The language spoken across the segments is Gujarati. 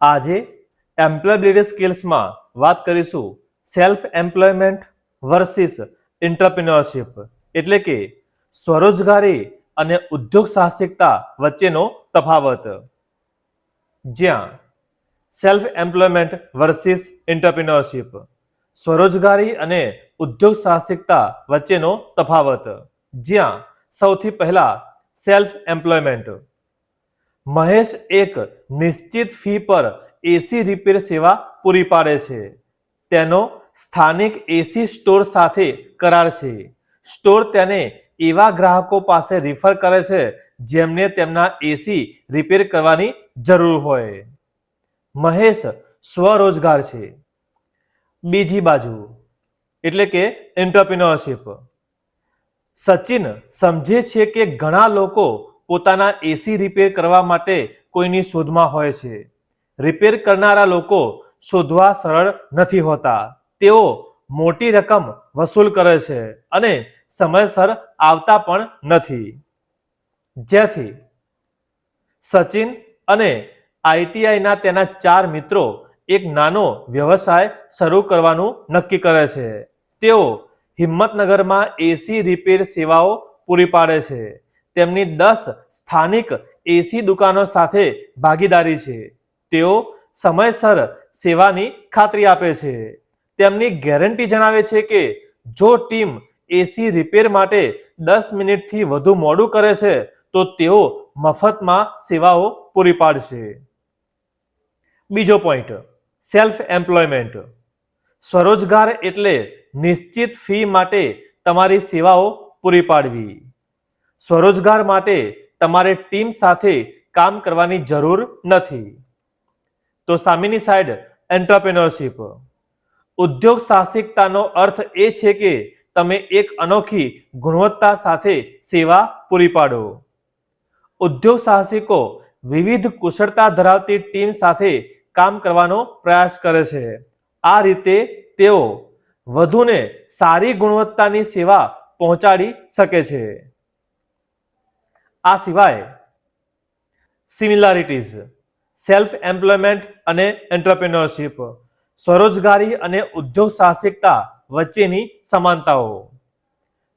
આજે એમ્પ્લોયબિલિટી સ્કિલ્સમાં વાત કરીશું સેલ્ફ એમ્પ્લોયમેન્ટ વર્સિસ એન્ટરપ્રિન્યોરશિપ એટલે કે સ્વરોજગારી અને ઉદ્યોગ સાહસિકતા વચ્ચેનો તફાવત. જ્યાં સેલ્ફ એમ્પ્લોયમેન્ટ વર્સિસ એન્ટરપ્રિન્યોરશિપ સ્વરોજગારી અને ઉદ્યોગ સાહસિકતા વચ્ચેનો તફાવત. જ્યાં સૌથી પહેલા સેલ્ફ એમ્પ્લોયમેન્ટ. મહેશ એક નિશ્ચિત ફી પર એસી રિપેર સેવા પૂરી પાડે છે. તેનો સ્થાનિક એસી સ્ટોર સાથે કરાર છે. સ્ટોર તેને એવા ગ્રાહકો પાસે રિફર કરે છે જેમને તેમના એસી રિપેર કરવાની જરૂર હોય. મહેશ સ્વરોજગાર છે. બીજી બાજુ એટલે કે એન્ટરપ્રિન્યોરશિપ. સચિન સમજે છે કે ઘણા લોકો પોતાના એસી રિપેર કરવા માટે કોઈની શોધમાં હોય છે. રિપેર કરનારા લોકો શોધવા સરળ નથી હોતા. તેઓ મોટી રકમ વસૂલ કરે છે અને સમયસર આવતા પણ નથી. જેથી સચિન અને આઈટીઆઈના તેના 4 મિત્રો એક નાનો વ્યવસાય શરૂ કરવાનું નક્કી કરે છે. તેઓ હિંમતનગરમાં એસી રિપેર સેવાઓ પૂરી પાડે છે. તેમની 10 સ્થાનિક એસી દુકાનો સાથે ભાગીદારી છે. તેઓ સમયસર સેવાની ખાતરી આપે છે. તેમની ગેરંટી જણાવે છે કે જો ટીમ એસી રિપેર માટે 10 મિનિટથી વધુ મોડું કરે છે તો તેઓ મફતમાં સેવાઓ પૂરી પાડશે. બીજો પોઈન્ટ સેલ્ફ એમ્પ્લોયમેન્ટ. સ્વરોજગાર એટલે નિશ્ચિત ફી માટે તમારી સેવાઓ પૂરી પાડવી. સ્વરોજગાર માટે તમારે ટીમ સાથે કામ કરવાની જરૂર નથી. તો સામેની સાઈડ એન્ટરપ્રિન્યોરશિપ. ઉદ્યોગ સાહસિકતાનો અર્થ એ છે કે તમે એક અનોખી ગુણવત્તા સાથે સેવા પૂરી પાડો. ઉદ્યોગ સાહસિકો વિવિધ કુશળતા ધરાવતી ટીમ સાથે કામ કરવાનો પ્રયાસ કરે છે. આ રીતે તેઓ વધુને સારી ગુણવત્તાની સેવા પહોંચાડી શકે છે. આ સિવાય સિમિલારિટીઝ સેલ્ફ એમ્પ્લોયમેન્ટ અને એન્ટરપ્રિન્યોરશિપ સ્વરોજગારી અને ઉદ્યોગ સાહસિકતા વચ્ચેની સમાનતાઓ.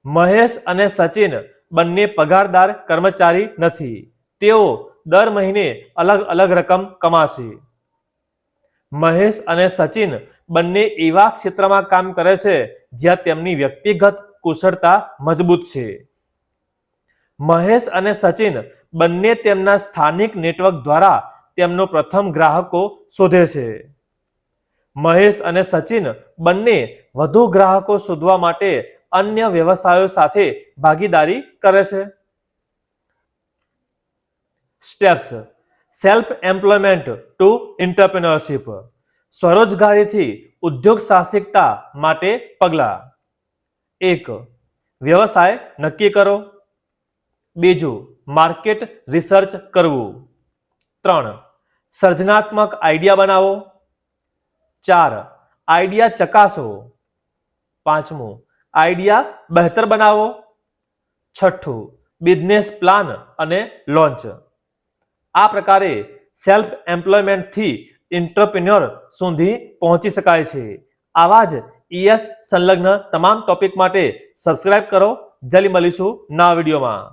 મહેશ અને સચિન બંને પગારદાર કર્મચારી નથી. તેઓ દર મહિને અલગ અલગ રકમ કમાશે. મહેશ અને સચિન બંને એવા ક્ષેત્રમાં કામ કરે છે જ્યાં તેમની વ્યક્તિગત કુશળતા મજબૂત છે. મહેશ અને સચિન બંને તેમના સ્થાનિક નેટવર્ક દ્વારા તેમનો પ્રથમ ગ્રાહકો શોધે છે. મહેશ અને સચિન બંને વધુ ગ્રાહકો શોધવા માટે અન્ય વ્યવસાયો સાથે ભાગીદારી કરે છે. Steps self employment to entrepreneurship સ્વરોજગારીથી ઉદ્યોગ સાહસિકતા માટે પગલાં. 1. વ્યવસાય નક્કી કરો. 2. માર્કેટ રિસર્ચ કરવું. 3. સર્જનાત્મક આઈડિયા બનાવો. 4. આઈડિયા ચકાસો. 5. આઈડિયા બહેતર બનાવો. 6. બિઝનેસ પ્લાન અને લોન્ચ. આ પ્રકારે સેલ્ફ એમ્પ્લોયમેન્ટથી એન્ટરપ્રિન્યોર સુધી પહોંચી શકાય છે. આવા જ ES સંલગ્ન તમામ ટોપિક માટે સબસ્ક્રાઇબ કરો. જલ્દી મળીશું નવા વિડીયોમાં.